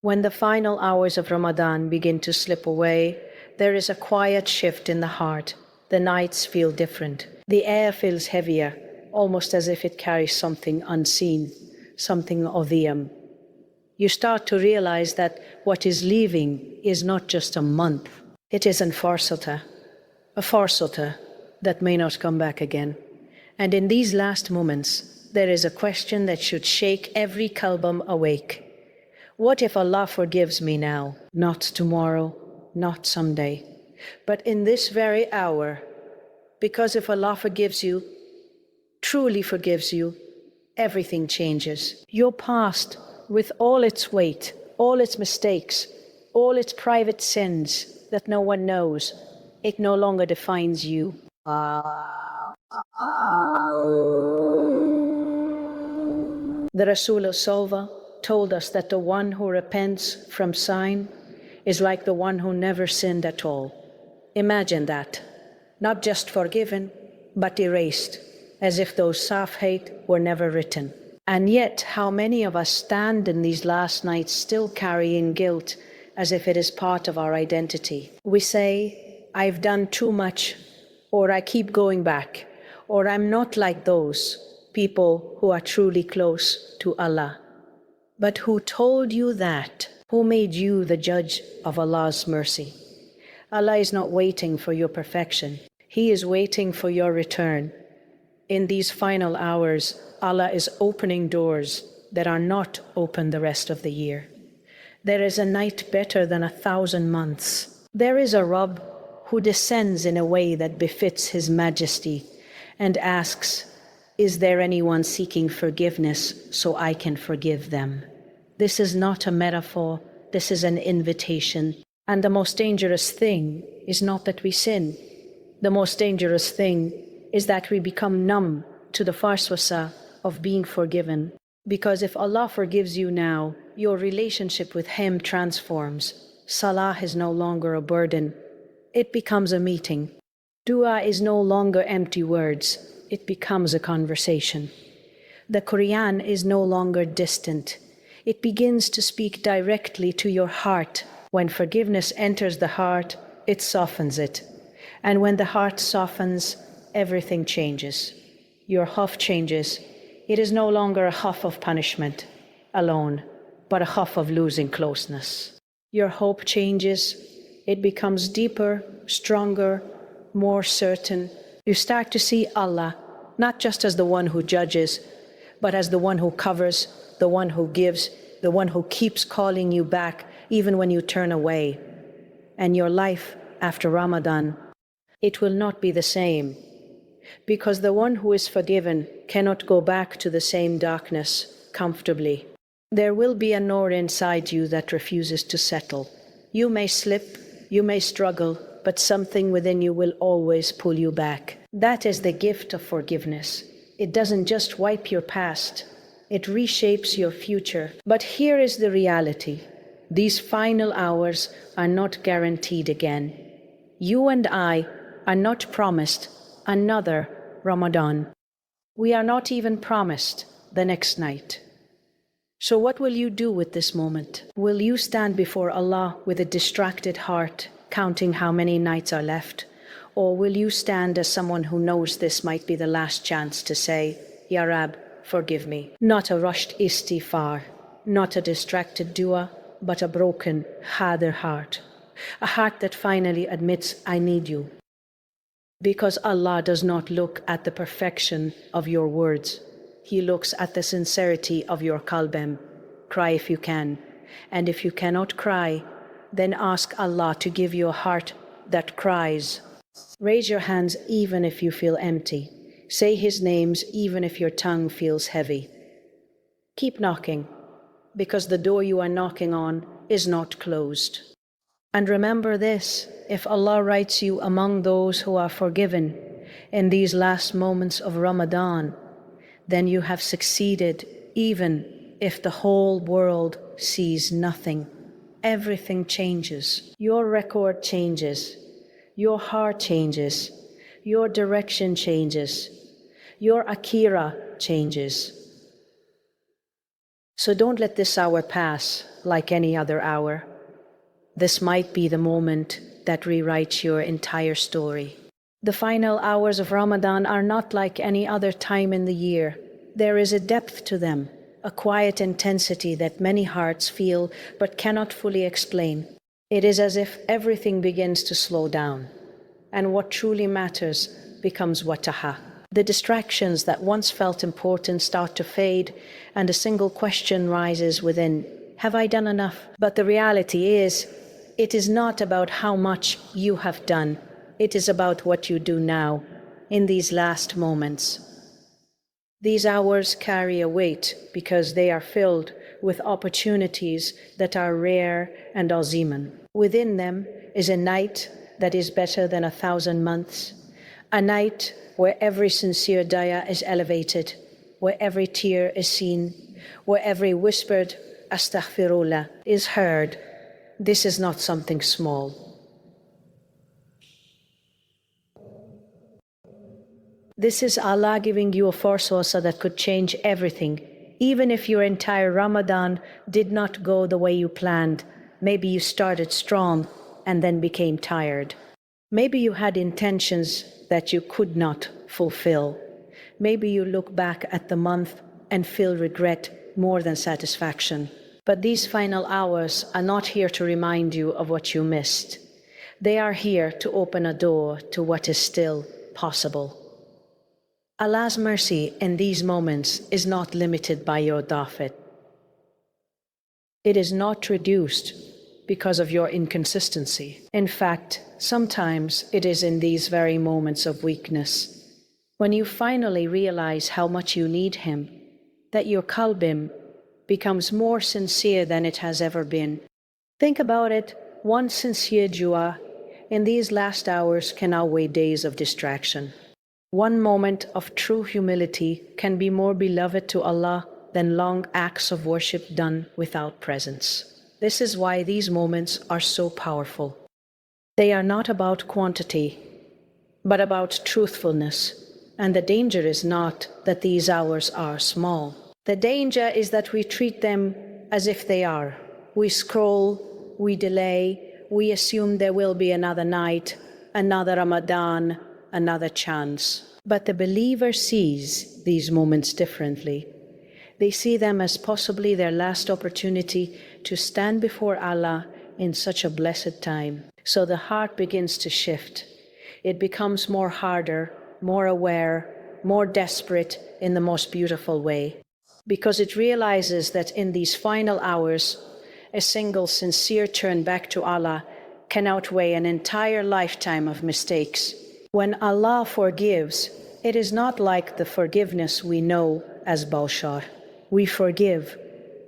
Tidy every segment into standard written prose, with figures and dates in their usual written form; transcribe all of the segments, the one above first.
When the final hours of Ramadan begin to slip away, there is a quiet shift in the heart. The nights feel different. The air feels heavier, almost as if it carries something unseen, something odiyam. You start to realize that what is leaving is not just a month. It is a farsota that may not come back again. And in these last moments, there is a question that should shake every kalbam awake. What if Allah forgives me now? Not tomorrow, not someday, but in this very hour. Because if Allah forgives you, truly forgives you, everything changes. Your past, with all its weight, all its mistakes, all its private sins that no one knows, it no longer defines you. The Rasul Salva told us that the one who repents from sin is like the one who never sinned at all. Imagine that. Not just forgiven, but erased, as if those safhate were never written. And yet, how many of us stand in these last nights still carrying guilt as if it is part of our identity? We say, I've done too much, or I keep going back, or I'm not like those people who are truly close to Allah. But who told you that? Who made you the judge of Allah's mercy? Allah is not waiting for your perfection. He is waiting for your return. In these final hours, Allah is opening doors that are not open the rest of the year. There is a night better than 1,000 months. There is a Rabb who descends in a way that befits His majesty and asks, is there anyone seeking forgiveness so I can forgive them? This is not a metaphor, this is an invitation. And the most dangerous thing is not that we sin. The most dangerous thing is that we become numb to the farswasa of being forgiven. Because if Allah forgives you now, your relationship with Him transforms. Salah is no longer a burden. It becomes a meeting. Dua is no longer empty words. It becomes a conversation. The Quran is no longer distant. It begins to speak directly to your heart. When forgiveness enters the heart, it softens it. And when the heart softens, everything changes. Your huff changes. It is no longer a huff of punishment alone, but a huff of losing closeness. Your hope changes. It becomes deeper, stronger, more certain. You start to see Allah, not just as the one who judges, but as the one who covers, the one who gives, the one who keeps calling you back even when you turn away. And your life after Ramadan, it will not be the same, because the one who is forgiven cannot go back to the same darkness comfortably. There will be a Noor inside you that refuses to settle. You may slip, you may struggle, but something within you will always pull you back. That is the gift of forgiveness. It doesn't just wipe your past, it reshapes your future. But here is the reality. These final hours are not guaranteed again. You and I are not promised another Ramadan. We are not even promised the next night. So what will you do with this moment? Will you stand before Allah with a distracted heart, counting how many nights are left? Or will you stand as someone who knows this might be the last chance to say, Ya Rab, forgive me? Not a rushed istighfar, not a distracted dua, but a broken, hadir heart. A heart that finally admits, I need you. Because Allah does not look at the perfection of your words. He looks at the sincerity of your qalbem. Cry if you can. And if you cannot cry, then ask Allah to give you a heart that cries. Raise your hands even if you feel empty. Say His names even if your tongue feels heavy. Keep knocking, because the door you are knocking on is not closed. And remember this, if Allah writes you among those who are forgiven in these last moments of Ramadan, then you have succeeded even if the whole world sees nothing. Everything changes. Your record changes. Your heart changes. Your direction changes. Your akira changes. So don't let this hour pass like any other hour. This might be the moment that rewrites your entire story. The final hours of Ramadan are not like any other time in the year. There is a depth to them, a quiet intensity that many hearts feel but cannot fully explain. It is as if everything begins to slow down, and what truly matters becomes wataha. The distractions that once felt important start to fade, and a single question rises within: have I done enough? But the reality is, it is not about how much you have done. It is about what you do now, in these last moments. These hours carry a weight because they are filled with opportunities that are rare and aziman. Within them is a night that is better than 1,000 months, a night where every sincere daya is elevated, where every tear is seen, where every whispered astaghfirullah is heard. This is not something small. This is Allah giving you a force that could change everything. Even if your entire Ramadan did not go the way you planned, maybe you started strong and then became tired. Maybe you had intentions that you could not fulfill. Maybe you look back at the month and feel regret more than satisfaction. But these final hours are not here to remind you of what you missed. They are here to open a door to what is still possible. Allah's mercy in these moments is not limited by your dafet. It is not reduced because of your inconsistency. In fact, sometimes it is in these very moments of weakness, when you finally realize how much you need Him, that your qalbim becomes more sincere than it has ever been. Think about it, one sincere dua in these last hours can outweigh days of distraction. One moment of true humility can be more beloved to Allah than long acts of worship done without presence. This is why these moments are so powerful. They are not about quantity, but about truthfulness. And the danger is not that these hours are small. The danger is that we treat them as if they are. We scroll, we delay, we assume there will be another night, another Ramadan, another chance. But the believer sees these moments differently. They see them as possibly their last opportunity to stand before Allah in such a blessed time. So the heart begins to shift. It becomes more harder, more aware, more desperate in the most beautiful way. Because it realizes that in these final hours, a single sincere turn back to Allah can outweigh an entire lifetime of mistakes. When Allah forgives, it is not like the forgiveness we know as bawshar. We forgive,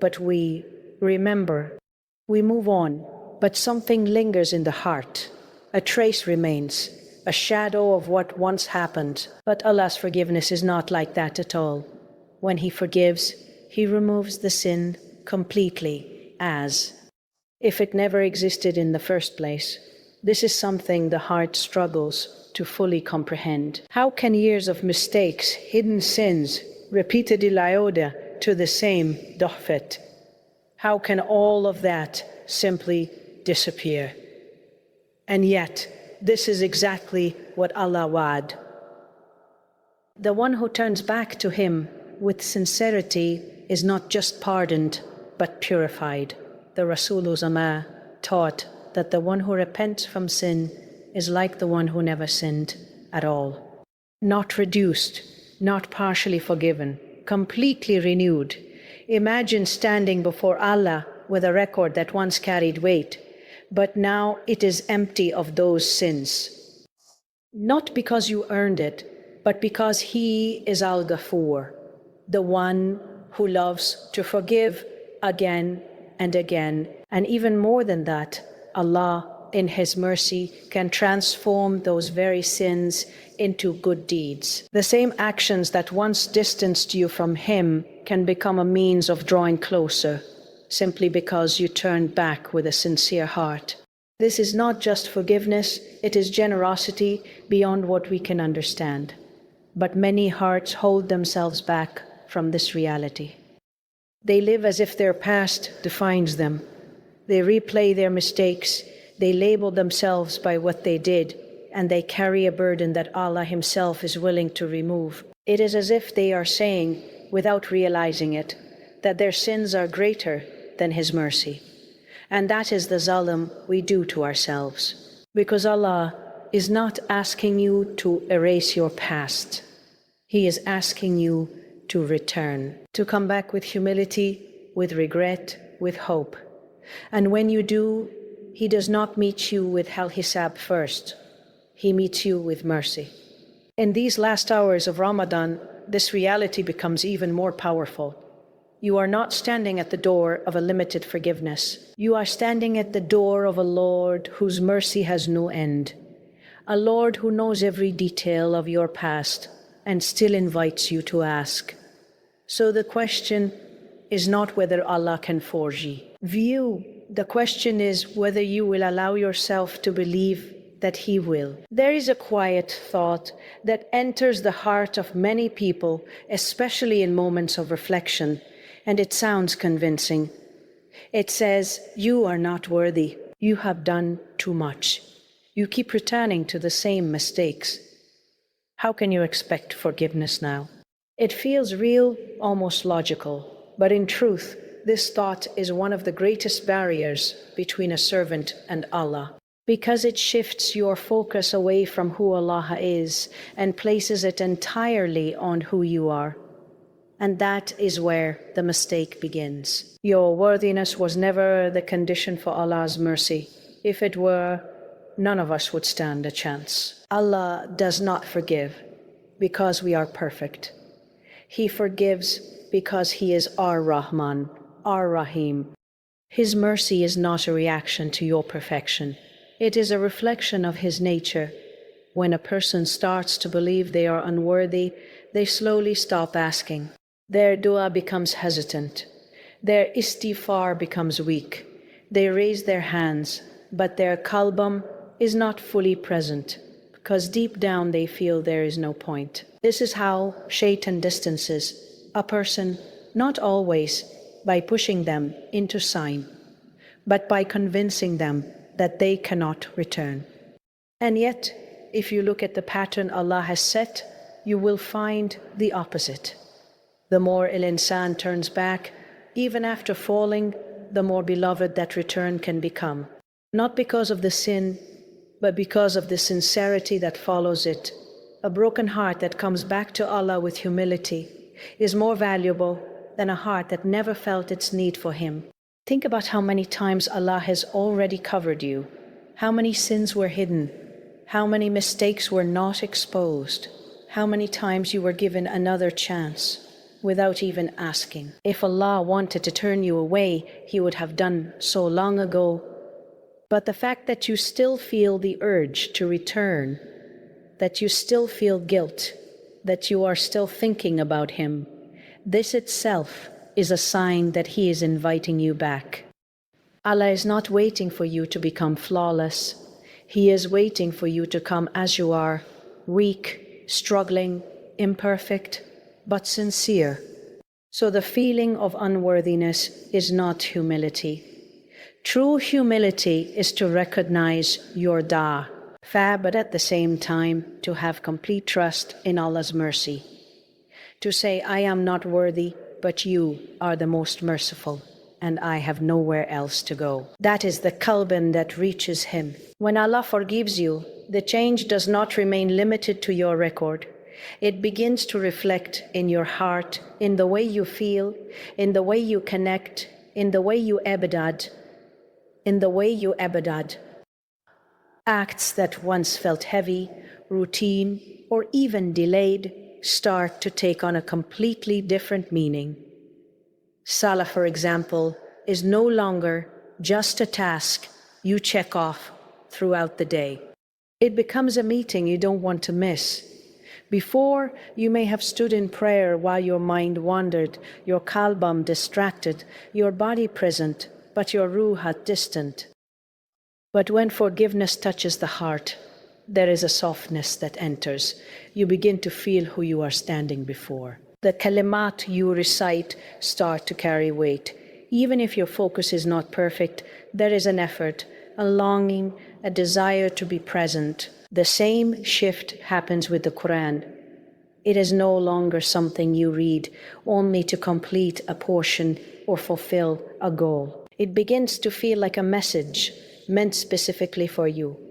but we remember. We move on, but something lingers in the heart. A trace remains, a shadow of what once happened. But Allah's forgiveness is not like that at all. When He forgives, He removes the sin completely, as if it never existed in the first place. This is something the heart struggles to fully comprehend. How can years of mistakes, hidden sins, repeated ilayoda to the same dohfet, how can all of that simply disappear? And yet, this is exactly what Allah wa'ad. The one who turns back to Him with sincerity is not just pardoned, but purified. The Rasulul Zama taught that the one who repents from sin is like the one who never sinned at all. Not reduced, not partially forgiven, completely renewed. Imagine standing before Allah with a record that once carried weight, but now it is empty of those sins. Not because you earned it, but because He is Al-Ghafur, the one who loves to forgive again and again. And even more than that, Allah, in His mercy, can transform those very sins into good deeds. The same actions that once distanced you from Him can become a means of drawing closer, simply because you turned back with a sincere heart. This is not just forgiveness, it is generosity beyond what we can understand. But many hearts hold themselves back from this reality. They live as if their past defines them. They replay their mistakes. They label themselves by what they did, and they carry a burden that Allah Himself is willing to remove. It is as if they are saying, without realizing it, that their sins are greater than His mercy. And that is the zulm we do to ourselves. Because Allah is not asking you to erase your past. He is asking you to return, to come back with humility, with regret, with hope. And when you do, He does not meet you with Al-Hisab first. He meets you with mercy. In these last hours of Ramadan, this reality becomes even more powerful. You are not standing at the door of a limited forgiveness. You are standing at the door of a Lord whose mercy has no end. A Lord who knows every detail of your past and still invites you to ask. So the question is not whether Allah can forgive you. The question is whether you will allow yourself to believe that He will. There is a quiet thought that enters the heart of many people, especially in moments of reflection, and it sounds convincing. It says, "You are not worthy. You have done too much. You keep returning to the same mistakes. How can you expect forgiveness now?" It feels real, almost logical, but in truth, this thought is one of the greatest barriers between a servant and Allah, because it shifts your focus away from who Allah is and places it entirely on who you are. And that is where the mistake begins. Your worthiness was never the condition for Allah's mercy. If it were, none of us would stand a chance. Allah does not forgive because we are perfect. He forgives because He is our Rahman, our Rahim. His mercy is not a reaction to your perfection. It is a reflection of His nature. When a person starts to believe they are unworthy, they slowly stop asking. Their dua becomes hesitant. Their istighfar becomes weak. They raise their hands, but their qalbam is not fully present, because deep down they feel there is no point. This is how Shaytan distances a person, not always by pushing them into sin, but by convincing them that they cannot return. And yet, if you look at the pattern Allah has set, you will find the opposite. The more al-insan turns back, even after falling, the more beloved that return can become. Not because of the sin, but because of the sincerity that follows it. A broken heart that comes back to Allah with humility is more valuable than a heart that never felt its need for Him. Think about how many times Allah has already covered you, how many sins were hidden, how many mistakes were not exposed, how many times you were given another chance without even asking. If Allah wanted to turn you away, He would have done so long ago. But the fact that you still feel the urge to return, that you still feel guilt, that you are still thinking about Him, this itself is a sign that He is inviting you back. Allah is not waiting for you to become flawless. He is waiting for you to come as you are, weak, struggling, imperfect, but sincere. So the feeling of unworthiness is not humility. True humility is to recognize your DRHAIFAA, but at the same time to have complete trust in Allah's mercy. To say, I am not worthy, but you are the most merciful, and I have nowhere else to go. That is the qalban that reaches Him. When Allah forgives you, the change does not remain limited to your record. It begins to reflect in your heart, in the way you feel, in the way you connect, in the way you abadad, Acts that once felt heavy, routine, or even delayed start to take on a completely different meaning. Salah, for example, is no longer just a task you check off throughout the day. It becomes a meeting you don't want to miss. Before, you may have stood in prayer while your mind wandered, your qalbam distracted, your body present, but your ruha distant. But when forgiveness touches the heart, there is a softness that enters. You begin to feel who you are standing before. the kalimat you recite start to carry weight. Even if your focus is not perfect, there is an effort, a longing, a desire to be present. The same shift happens with the Quran. It is no longer something you read only to complete a portion or fulfill a goal. It begins to feel like a message meant specifically for you.